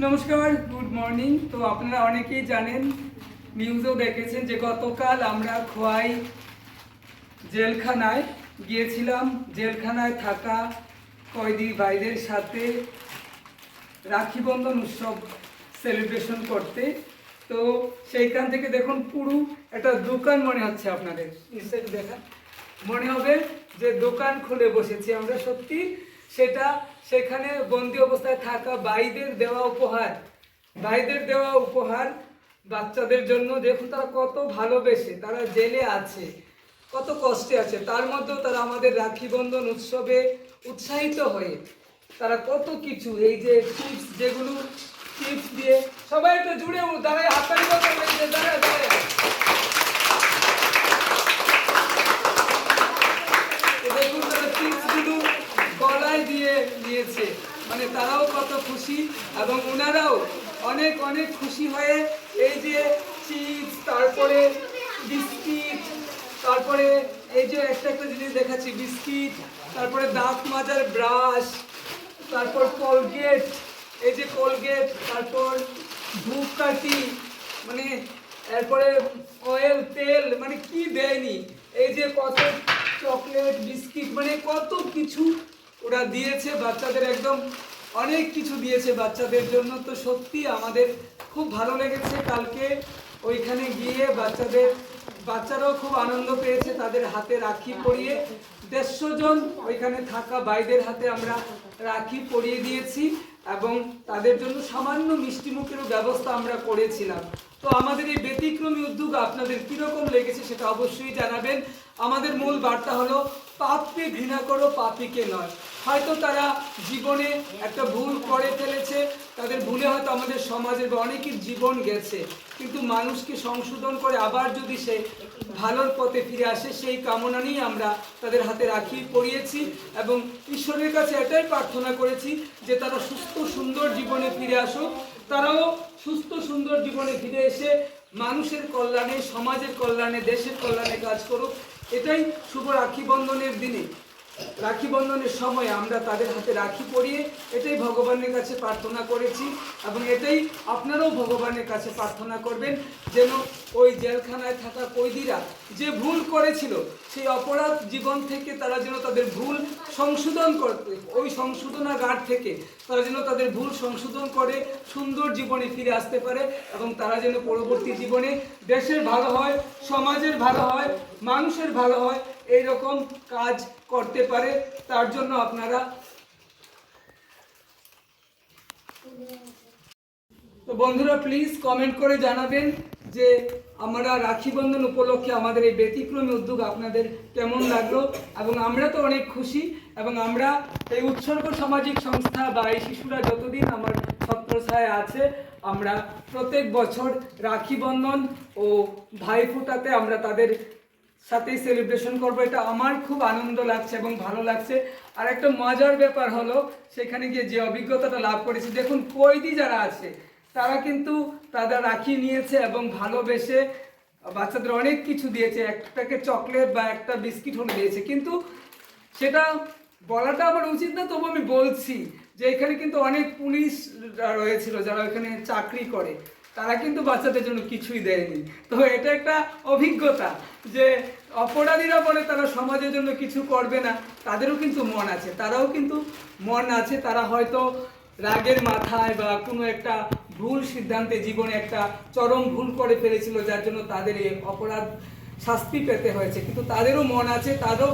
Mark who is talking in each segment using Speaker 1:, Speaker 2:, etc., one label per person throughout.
Speaker 1: নমস্কার, good morning. তো আপনারা অনেকেই জানেন, নিউজেও দেখেছেন যে গতকাল আমরা খোয়াই জেলখানায় গিয়েছিলাম। জেলখানায় থাকা কয়েদি ভাইদের সাথে রাখি বন্ধন উৎসব সেলিব্রেশন করতে। তো সেইখান থেকে দেখুন পুরো একটা দোকান মনে হচ্ছে আপনাদের, নিশ্চয়ই দেখা মনে হবে যে দোকান খুলে বসেছি আমরা। সত্যি সেটা সেখানে বন্দি অবস্থায় থাকা ভাইদের দেওয়া উপহার বাচ্চাদের জন্য। দেখুন তারা কত ভালোবেসে, তারা জেলে আছে, কত কষ্টে আছে, তার মধ্যেও তারা আমাদের রাখি বন্ধন উৎসবে উৎসাহিত হয়ে তারা কত কিছু, এই যে টিপস, যেগুলো টিপস দিয়ে সবাই একটু জুড়ে দাঁড়ায়, হাততালি দাঁড়ায় দাঁড়ায়। দেখুন তারা টিপসগুলো গলায় দিয়ে নিয়েছে, মানে তারাও কত খুশি এবং ওনারাও অনেক অনেক খুশি হয়ে এই যে চিপস, তারপরে বিস্কিট, তারপরে এই যে একটা জিনিস দেখাচ্ছি, বিস্কিট, তারপরে দাঁত মাজার ব্রাশ, তারপর কোলগেট, এই যে কোলগেট, তারপর ধূপকাঠি, মানে এরপরে অয়েল, তেল, মানে কি দেয়নি, এই যে কত চকলেট, বিস্কিট, মানে কত কিছু ওরা দিয়েছে বাচ্চাদের, একদম অনেক কিছু দিয়েছে বাচ্চাদের জন্য। তো সত্যি আমাদের খুব ভালো লেগেছে কালকে ওইখানে গিয়ে। বাচ্চারাও খুব আনন্দ পেয়েছে, তাদের হাতে রাখি পরিয়ে 150 জন ওইখানে থাকা ভাইদের হাতে আমরা রাখি পরিয়ে দিয়েছি এবং তাদের জন্য সামান্য মিষ্টি মুখেরও ব্যবস্থা আমরা করেছিলাম। তো আমাদের এই ব্যতিক্রমী উদ্যোগ আপনাদের কীরকম লেগেছে সেটা অবশ্যই জানাবেন। আমাদের মূল বার্তা হলো পাপকে ঘৃণা করো, পাপীকে নয়। হয়তো তারা জীবনে একটা ভুল করে ফেলেছে, তাদের ভুলে হয়তো আমাদের সমাজের বা অনেকের জীবন গেছে, কিন্তু মানুষকে সংশোধন করে আবার যদি সে ভালোর পথে ফিরে আসে, সেই কামনা নিয়ে আমরা তাদের হাতে রাখি পরিয়েছি এবং ঈশ্বরের কাছে এটাই প্রার্থনা করেছি যে তারা সুস্থ সুন্দর জীবনে ফিরে আসুক, তারাও সুস্থ সুন্দর জীবনে ফিরে এসে মানুষের কল্যাণে, সমাজের কল্যাণে, দেশের কল্যাণে কাজ করুক। এটাই শুভ রাখি বন্ধনের দিনে, রাখি বন্ধনের সময় আমরা তাদের হাতে রাখি পরিয়ে এটাই ভগবানের কাছে প্রার্থনা করেছি এবং এটাই আপনারাও ভগবানের কাছে প্রার্থনা করবেন যেন ওই জেলখানায় থাকা কয়েদিরা যে ভুল করেছিল সেই অপরাধ জীবন থেকে তারা যেন তাদের ভুল সংশোধন করতে, ওই সংশোধনাগার থেকে তারা যেন তাদের ভুল সংশোধন করে সুন্দর জীবনে ফিরে আসতে পারে এবং তারা যেন পরবর্তী জীবনে দেশের ভালো হয়, সমাজের ভালো হয়, মানুষের ভালো হয়, এইরকম কাজ করতে পারে। তার জন্য আপনারা তো বন্ধুরা প্লিজ কমেন্ট করে জানাবেন যে আমরা রাখি বন্ধন উপলক্ষে আমাদের এই ব্যতিক্রমী উদ্যোগ আপনাদের কেমন লাগলো। এবং আমরা তো অনেক খুশি এবং আমরা এই উৎসর্গ সামাজিক সংস্থা বা এই শিশুরা যতদিন আমার ছত্রছায়ায় আছে, আমরা প্রত্যেক বছর রাখি বন্ধন ও ভাইফোঁটাতে আমরা তাদের সাথেই সেলিব্রেশন করবো। এটা আমার খুব আনন্দ লাগছে এবং ভালো লাগছে। আর একটা মজার ব্যাপার হলো সেখানে গিয়ে যে অভিজ্ঞতাটা লাভ করেছি, দেখুন কয়েদি যারা আছে তারা কিন্তু তাদের রাখি নিয়েছে এবং ভালোবেসে বাচ্চাদের অনেক কিছু দিয়েছে, একটাকে চকলেট বা একটা বিস্কিট হলে দিয়েছে। কিন্তু সেটা বলাটা আমার উচিত না, তবু আমি বলছি যে এখানে কিন্তু অনেক পুলিশ রয়েছিল যারা এখানে চাকরি করে, তারা কিন্তু বাচ্চাদের জন্য কিছুই দেয়নি। তো এটা একটা অভিজ্ঞতা যে অপরাধীরা বলে তারা সমাজের জন্য কিছু করবে না, তাদেরও কিন্তু মন আছে, তারা হয়তো রাগের মাথায় বা কোনো একটা ভুল সিদ্ধান্তে জীবনে একটা চরম ভুল করে ফেলেছিল, যার জন্য তাদের এই অপরাধ শাস্তি পেতে হয়েছে। কিন্তু তাদেরও মন আছে, তারাও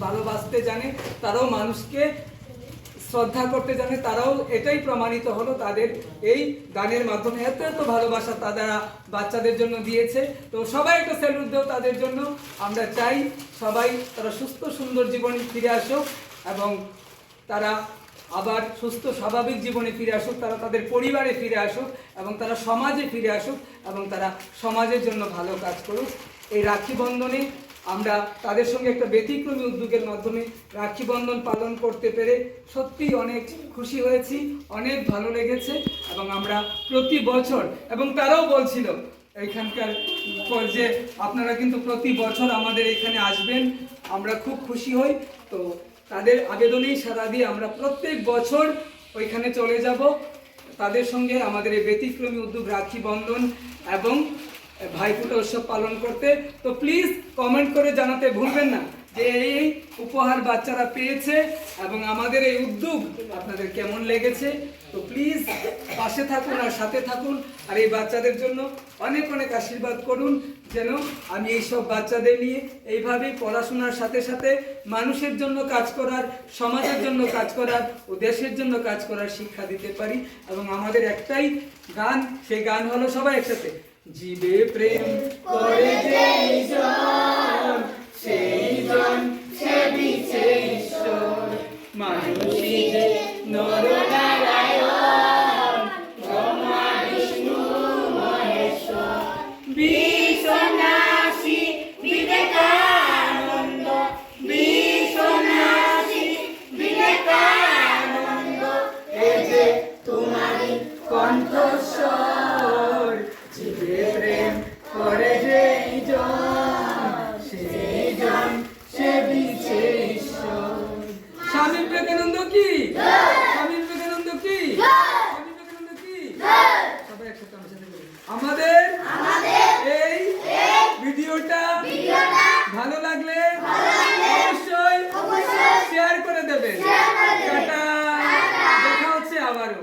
Speaker 1: ভালোবাসতে জানে, তারাও মানুষকে শ্রদ্ধা করতে জানে। তারাও এটাই প্রমাণিত হলো তাদের এই গানের মাধ্যমে, এত এত ভালোবাসা তারা বাচ্চাদের জন্য দিয়েছে। তো সবাই একটা স্যালুট দেও তাদের জন্য। আমরা চাই সবাই তারা সুস্থ সুন্দর জীবনে ফিরে আসুক এবং তারা আবার সুস্থ স্বাভাবিক জীবনে ফিরে আসুক, তারা তাদের পরিবারে ফিরে আসুক এবং তারা সমাজে ফিরে আসুক এবং তারা সমাজের জন্য ভালো কাজ করুক। এই রাখি বন্ধনে আমরা তাদের সঙ্গে একটা ব্যতিক্রমী উদ্যোগের মাধ্যমে রাখি বন্ধন পালন করতে পেরে সত্যিই অনেক খুশি হয়েছি, অনেক ভালো লেগেছে এবং আমরা প্রতি বছর, এবং তারাও বলছিল এখানকার যে আপনারা কিন্তু প্রতি বছর আমাদের এখানে আসবেন, আমরা খুব খুশি হই। তো তাদের আবেদনেই সাড়া দিয়ে আমরা প্রত্যেক বছর ওইখানে চলে যাব। তাদের সঙ্গে আমাদের এই ব্যতিক্রমী উদ্যোগ রাখি বন্ধন এবং ভাইফোঁটা উৎসব পালন করতে। তো প্লিজ কমেন্ট করে জানাতে ভুলবেন না যে এই উপহার বাচ্চারা পেয়েছে এবং আমাদের এই উদ্যোগ আপনাদের কেমন লেগেছে। তো প্লিজ পাশে থাকুন আর সাথে থাকুন, আর এই বাচ্চাদের জন্য অনেক অনেক আশীর্বাদ করুন, যেন আমি এইসব বাচ্চাদের নিয়ে এইভাবেই পড়াশোনার সাথে সাথে মানুষের জন্য কাজ করার, সমাজের জন্য কাজ করার ও দেশের জন্য কাজ করার শিক্ষা দিতে পারি। এবং আমাদের একটাই গান, সেই গান হলো সবাই একসাথে, জীবে প্রেম করে যেই জন, সেই জন সেবিছে ঈশ্বর, মানুষই যে নরনারায়ণ, ব্রহ্মা বিষ্ণু মহেশ্বর, বিশ্বনাশী বিবেকানন্দ, বিশ্বনাশী বিবেকানন্দ, এই যে তোমারই কণ্ঠস্বর, জীবে প্রেম করে যেই জন, সেই জন সেবিছে ঈশ্বর। স্বামী বিবেকানন্দ কি? স্বামী বিবেকানন্দ কি? স্বামী বিবেকানন্দ কি? সবাই একসাথে আমার সাথে বলুন। আমাদের এই ভিডিওটা ভালো লাগলে অবশ্যই শেয়ার করে দেবেন। টাটা, দেখা হচ্ছে আবারও।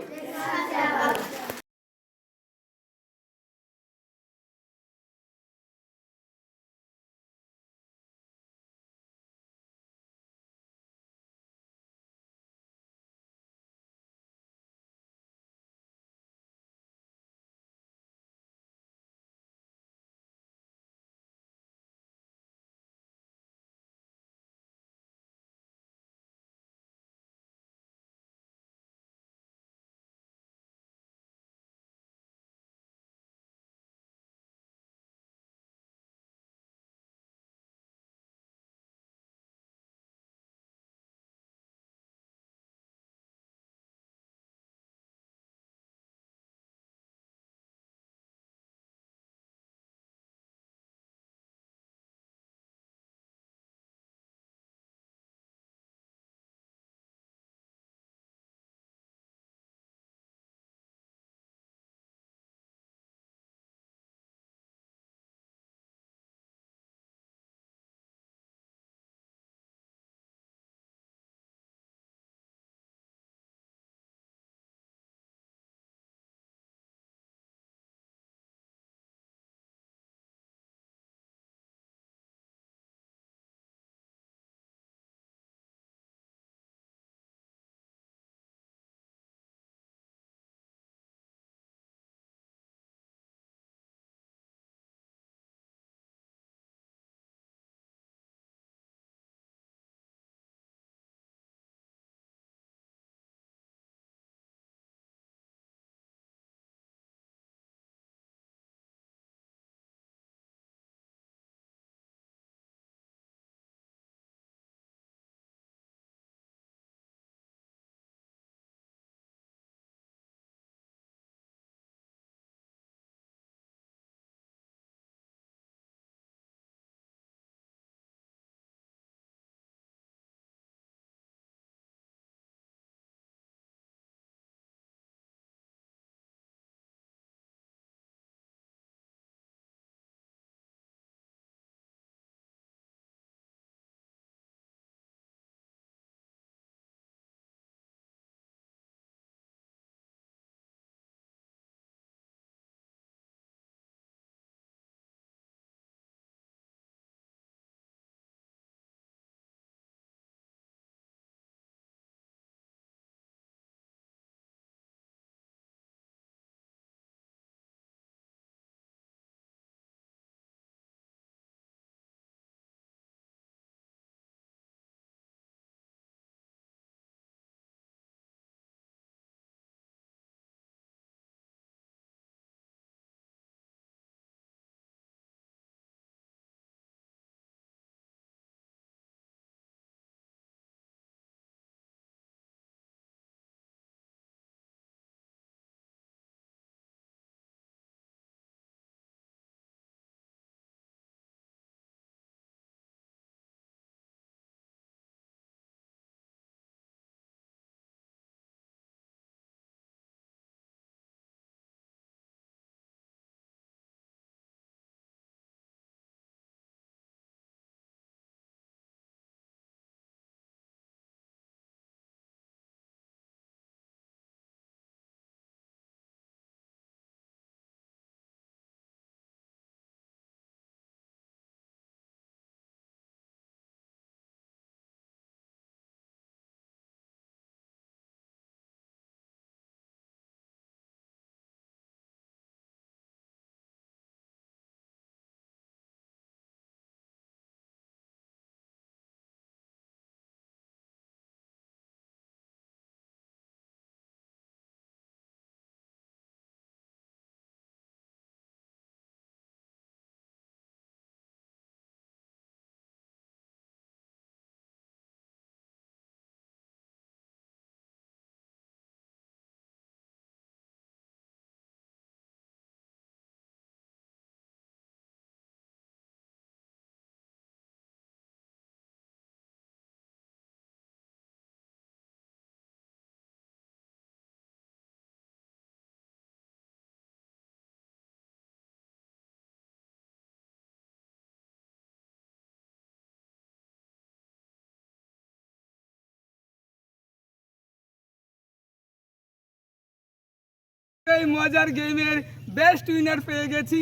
Speaker 1: এই মজার গেমের বেস্ট উইনার পেয়ে গেছি।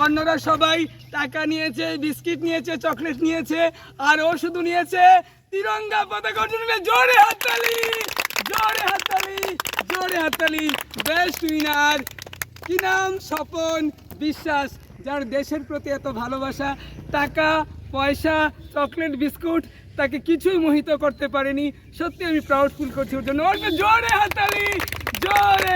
Speaker 1: অন্যরা সবাই টাকা নিয়েছে, বিস্কিট নিয়েছে, চকলেট নিয়েছে, আর ও শুধু নিয়েছে তিরঙ্গা পতাকা। জোরে হাততালি, জোরে হাততালি, জোরে হাততালি। বেস্ট উইনার কি নাম? স্বপন বিশ্বাস, যার দেশের প্রতি এত ভালোবাসা। টাকা পয়সা চকলেট বিস্কুট তাকে কিছুই মোহিত করতে পারেনি। সত্যি আমি প্রাউড ফিল করছি ওর জন্য। জোরে হাততালি, জোরে